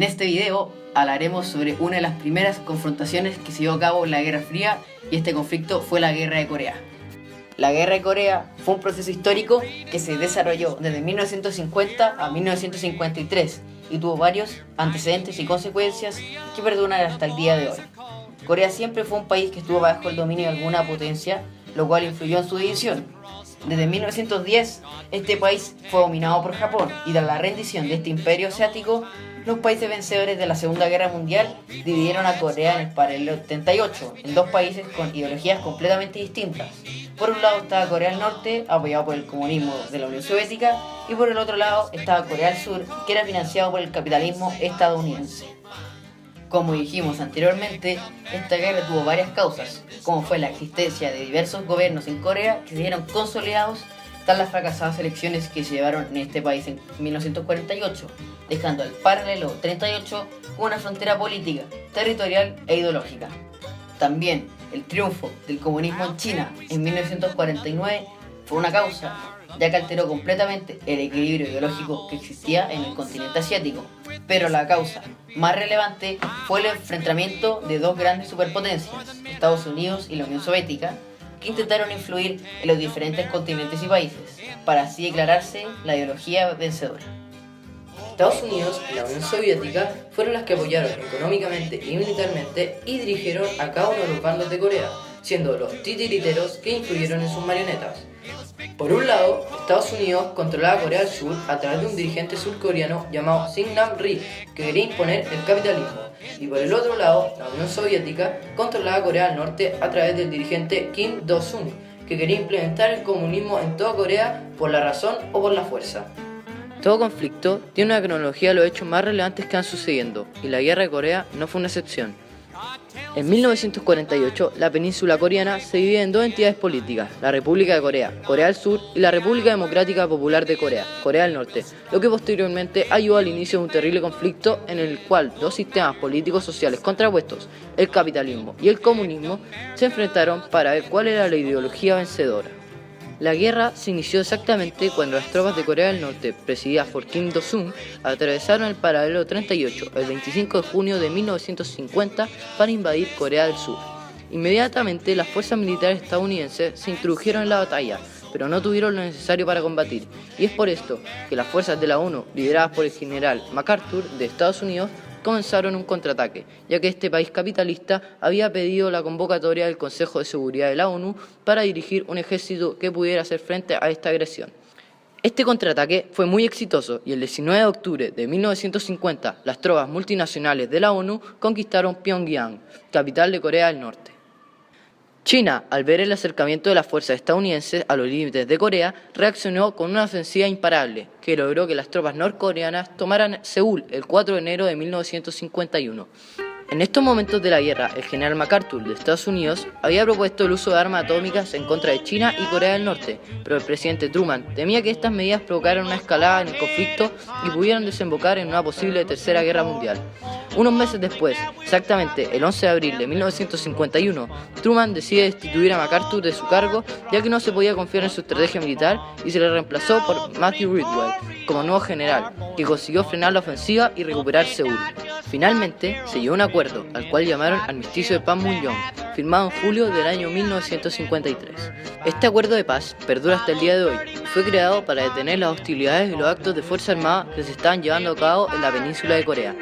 En este video hablaremos sobre una de las primeras confrontaciones que se llevó a cabo en la Guerra Fría, y este conflicto fue la Guerra de Corea. La Guerra de Corea fue un proceso histórico que se desarrolló desde 1950 a 1953 y tuvo varios antecedentes y consecuencias que perduran hasta el día de hoy. Corea siempre fue un país que estuvo bajo el dominio de alguna potencia, lo cual influyó en su división. Desde 1910, este país fue dominado por Japón, y tras la rendición de este imperio asiático, los países vencedores de la Segunda Guerra Mundial dividieron a Corea en el paralelo 78, en dos países con ideologías completamente distintas. Por un lado estaba Corea del Norte, apoyado por el comunismo de la Unión Soviética, y por el otro lado estaba Corea del Sur, que era financiado por el capitalismo estadounidense. Como dijimos anteriormente, esta guerra tuvo varias causas, como fue la existencia de diversos gobiernos en Corea que se vieron consolidados tras las fracasadas elecciones que se llevaron en este país en 1948, dejando al paralelo 38 como una frontera política, territorial e ideológica. También el triunfo del comunismo en China en 1949 fue una causa, ya que alteró completamente el equilibrio ideológico que existía en el continente asiático. Pero la causa más relevante fue el enfrentamiento de dos grandes superpotencias, Estados Unidos y la Unión Soviética, que intentaron influir en los diferentes continentes y países, para así declararse la ideología vencedora. Estados Unidos y la Unión Soviética fueron las que apoyaron económicamente y militarmente y dirigieron a cada uno de los bandos de Corea, siendo los titiriteros que influyeron en sus marionetas. Por un lado, Estados Unidos controlaba Corea del Sur a través de un dirigente surcoreano llamado Syngman Rhee, que quería imponer el capitalismo, y por el otro lado, la Unión Soviética controlaba Corea del Norte a través del dirigente Kim Do-sung, que quería implementar el comunismo en toda Corea por la razón o por la fuerza. Todo conflicto tiene una cronología de los hechos más relevantes que han sucediendo, y la Guerra de Corea no fue una excepción. En 1948, la península coreana se divide en dos entidades políticas, la República de Corea, Corea del Sur, y la República Democrática Popular de Corea, Corea del Norte, lo que posteriormente ayudó al inicio de un terrible conflicto en el cual dos sistemas políticos sociales contrapuestos, el capitalismo y el comunismo, se enfrentaron para ver cuál era la ideología vencedora. La guerra se inició exactamente cuando las tropas de Corea del Norte, presididas por Kim Do-sung, atravesaron el paralelo 38 el 25 de junio de 1950 para invadir Corea del Sur. Inmediatamente las fuerzas militares estadounidenses se introdujeron en la batalla, pero no tuvieron lo necesario para combatir, y es por esto que las fuerzas de la ONU, lideradas por el general MacArthur de Estados Unidos, comenzaron un contraataque, ya que este país capitalista había pedido la convocatoria del Consejo de Seguridad de la ONU para dirigir un ejército que pudiera hacer frente a esta agresión. Este contraataque fue muy exitoso, y el 19 de octubre de 1950 las tropas multinacionales de la ONU conquistaron Pyongyang, capital de Corea del Norte. China, al ver el acercamiento de las fuerzas estadounidenses a los límites de Corea, reaccionó con una ofensiva imparable, que logró que las tropas norcoreanas tomaran Seúl el 4 de enero de 1951. En estos momentos de la guerra, el general MacArthur de Estados Unidos había propuesto el uso de armas atómicas en contra de China y Corea del Norte, pero el presidente Truman temía que estas medidas provocaran una escalada en el conflicto y pudieran desembocar en una posible tercera guerra mundial. Unos meses después, exactamente el 11 de abril de 1951, Truman decide destituir a MacArthur de su cargo, ya que no se podía confiar en su estrategia militar, y se le reemplazó por Matthew Ridgway como nuevo general, que consiguió frenar la ofensiva y recuperar Seúl. Finalmente, se llegó a un acuerdo, al cual llamaron Armisticio de Panmunjom, firmado en julio del año 1953. Este acuerdo de paz perdura hasta el día de hoy y fue creado para detener las hostilidades y los actos de fuerza armada que se estaban llevando a cabo en la península de Corea.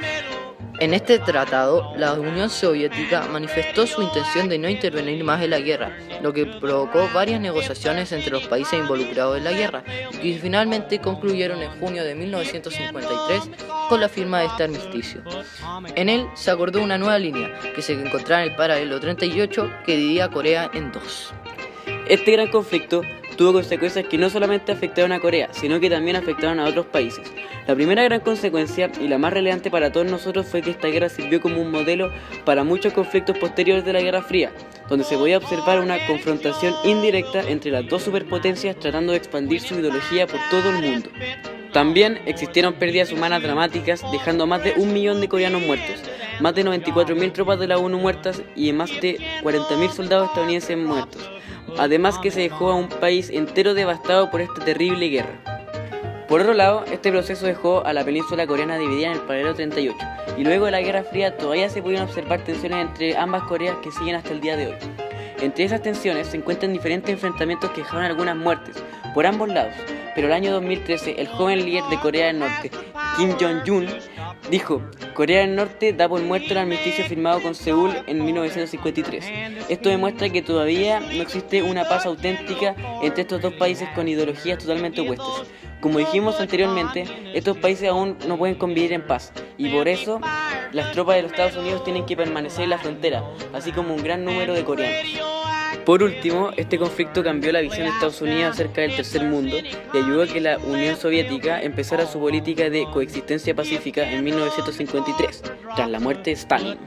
En este tratado, la Unión Soviética manifestó su intención de no intervenir más en la guerra, lo que provocó varias negociaciones entre los países involucrados en la guerra, y que finalmente concluyeron en junio de 1953 con la firma de este armisticio. En él se acordó una nueva línea, que se encontraba en el paralelo 38, que dividía a Corea en dos. Este gran conflicto tuvo consecuencias que no solamente afectaron a Corea, sino que también afectaron a otros países. La primera gran consecuencia, y la más relevante para todos nosotros, fue que esta guerra sirvió como un modelo para muchos conflictos posteriores de la Guerra Fría, donde se podía observar una confrontación indirecta entre las dos superpotencias tratando de expandir su ideología por todo el mundo. También existieron pérdidas humanas dramáticas, dejando a más de 1 millón de coreanos muertos, más de 94.000 tropas de la ONU muertas y más de 40.000 soldados estadounidenses muertos. Además que se dejó a un país entero devastado por esta terrible guerra. Por otro lado, este proceso dejó a la península coreana dividida en el paralelo 38, y luego de la Guerra Fría todavía se pudieron observar tensiones entre ambas Coreas que siguen hasta el día de hoy. Entre esas tensiones se encuentran diferentes enfrentamientos que dejaron algunas muertes por ambos lados, pero el año 2013 el joven líder de Corea del Norte, Kim Jong-un, dijo: Corea del Norte da por muerto el armisticio firmado con Seúl en 1953. Esto demuestra que todavía no existe una paz auténtica entre estos dos países con ideologías totalmente opuestas. Como dijimos anteriormente, estos países aún no pueden convivir en paz, y por eso las tropas de los Estados Unidos tienen que permanecer en la frontera, así como un gran número de coreanos. Por último, este conflicto cambió la visión de Estados Unidos acerca del tercer mundo y ayudó a que la Unión Soviética empezara su política de coexistencia pacífica en 1953, tras la muerte de Stalin.